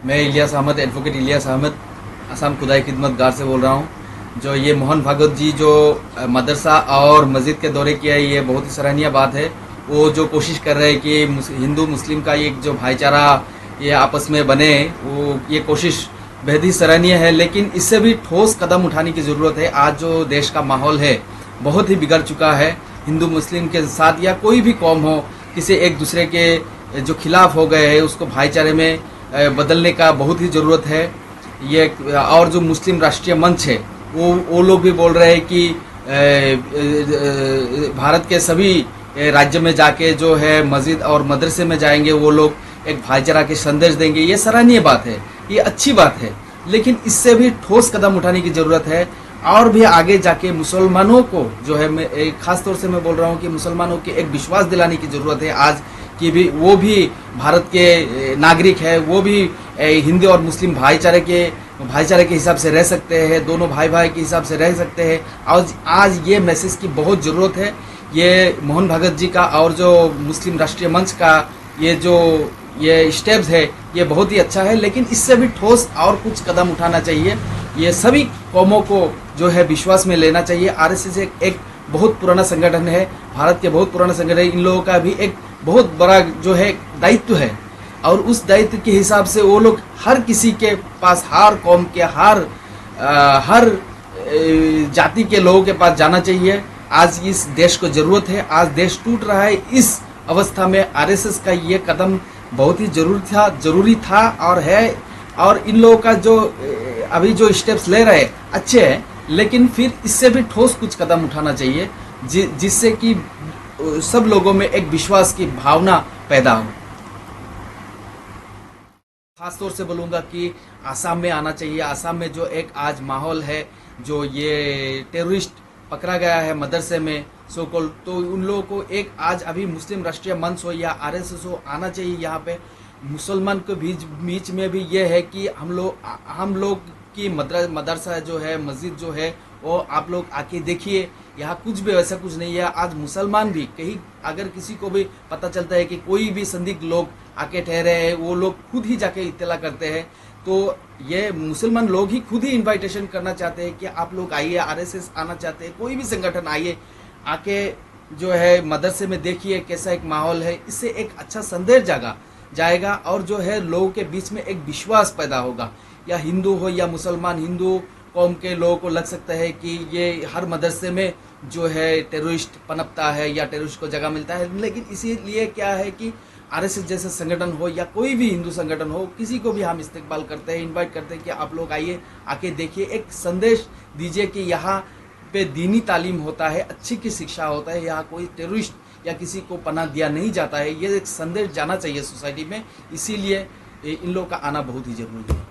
मैं इलियास अहमद, एडवोकेट इलियास अहमद, असम खुदाई खिदमत गार से बोल रहा हूँ। जो ये मोहन भागवत जी जो मदरसा और मस्जिद के दौरे किया है, ये बहुत ही सराहनीय बात है। वो जो कोशिश कर रहे हैं कि हिंदू मुस्लिम का एक जो भाईचारा ये आपस में बने, वो ये कोशिश बेहद ही सराहनीय है। लेकिन इससे भी ठोस कदम उठाने की ज़रूरत है। आज जो देश का माहौल है बहुत ही बिगड़ चुका है। हिंदू मुस्लिम के साथ या कोई भी कौम हो, किसी एक दूसरे के जो खिलाफ हो गए हैं, उसको भाईचारे में बदलने का बहुत ही ज़रूरत है। ये और जो मुस्लिम राष्ट्रीय मंच है, वो लोग भी बोल रहे हैं कि भारत के सभी राज्य में जाके जो है मस्जिद और मदरसे में जाएंगे, वो लोग एक भाईचारा के संदेश देंगे। ये सराहनीय बात है, ये अच्छी बात है। लेकिन इससे भी ठोस कदम उठाने की ज़रूरत है। और भी आगे जाके मुसलमानों को जो है, मैं खास तौर से मैं बोल रहा हूँ कि मुसलमानों के एक विश्वास दिलाने की ज़रूरत है आज कि भी वो भी भारत के नागरिक है, वो भी हिंदू और मुस्लिम भाईचारे के हिसाब से रह सकते हैं, दोनों भाई भाई के हिसाब से रह सकते हैं। आज ये मैसेज की बहुत ज़रूरत है। ये मोहन भागवत जी का और जो मुस्लिम राष्ट्रीय मंच का ये स्टेप्स है, ये बहुत ही अच्छा है। लेकिन इससे भी ठोस और कुछ कदम उठाना चाहिए। ये सभी कौमों को जो है विश्वास में लेना चाहिए। आरएसएस एक बहुत पुराना संगठन है, भारत के बहुत पुराना संगठन है। इन लोगों का भी एक बहुत बड़ा जो है दायित्व है, और उस दायित्व के हिसाब से वो लोग हर किसी के पास, हर कौम के, हर जाति के लोगों के पास जाना चाहिए। आज इस देश को जरूरत है, आज देश टूट रहा है। इस अवस्था में आरएसएस का ये कदम बहुत ही जरूरी था और है। और इन लोगों का जो अभी जो स्टेप्स ले रहे हैं अच्छे हैं, लेकिन फिर इससे भी ठोस कुछ कदम उठाना चाहिए जिससे कि सब लोगों में एक विश्वास की भावना पैदा हो। खास तौर से बोलूँगा कि आसाम में आना चाहिए। आसाम में जो एक आज माहौल है, जो ये टेररिस्ट पकड़ा गया है मदरसे में सोकोल, तो उन लोगों को एक आज अभी मुस्लिम राष्ट्रीय मंच हो या आरएसएस हो, आना चाहिए यहाँ पे। मुसलमान के बीच में भी ये है कि हम लोग की मदरसा जो है, मस्जिद जो है, वो आप लोग आके देखिए। यहाँ कुछ भी वैसा कुछ नहीं है। आज मुसलमान भी कहीं अगर किसी को भी पता चलता है कि कोई भी संदिग्ध लोग आके ठहरे हैं, वो लोग खुद ही जाके इत्तला करते हैं। तो ये मुसलमान लोग ही खुद ही इनविटेशन करना चाहते हैं कि आप लोग आइए, आरएसएस आना चाहते हैं, कोई भी संगठन आइए, आके जो है मदरसे में देखिए कैसा एक माहौल है। इससे एक अच्छा संदेश जाएगा और जो है लोगों के बीच में एक विश्वास पैदा होगा। या हिंदू हो या मुसलमान, हिंदू कौम के लोगों को लग सकता है कि ये हर मदरसे में जो है टेररिस्ट पनपता है या टेररिस्ट को जगह मिलता है। लेकिन इसीलिए क्या है कि आरएसएस जैसे संगठन हो या कोई भी हिंदू संगठन हो, किसी को भी हम इस्तेकबाल करते हैं, इनवाइट करते हैं कि आप लोग आइए, आके देखिए, एक संदेश दीजिए कि यहाँ पे दीनी तालीम होता है, अच्छी की शिक्षा होता है, यहाँ कोई टेररिस्ट या किसी को पनाह दिया नहीं जाता है। ये एक संदेश जाना चाहिए सोसाइटी में। इसीलिए इन लोगों का आना बहुत ही जरूरी है।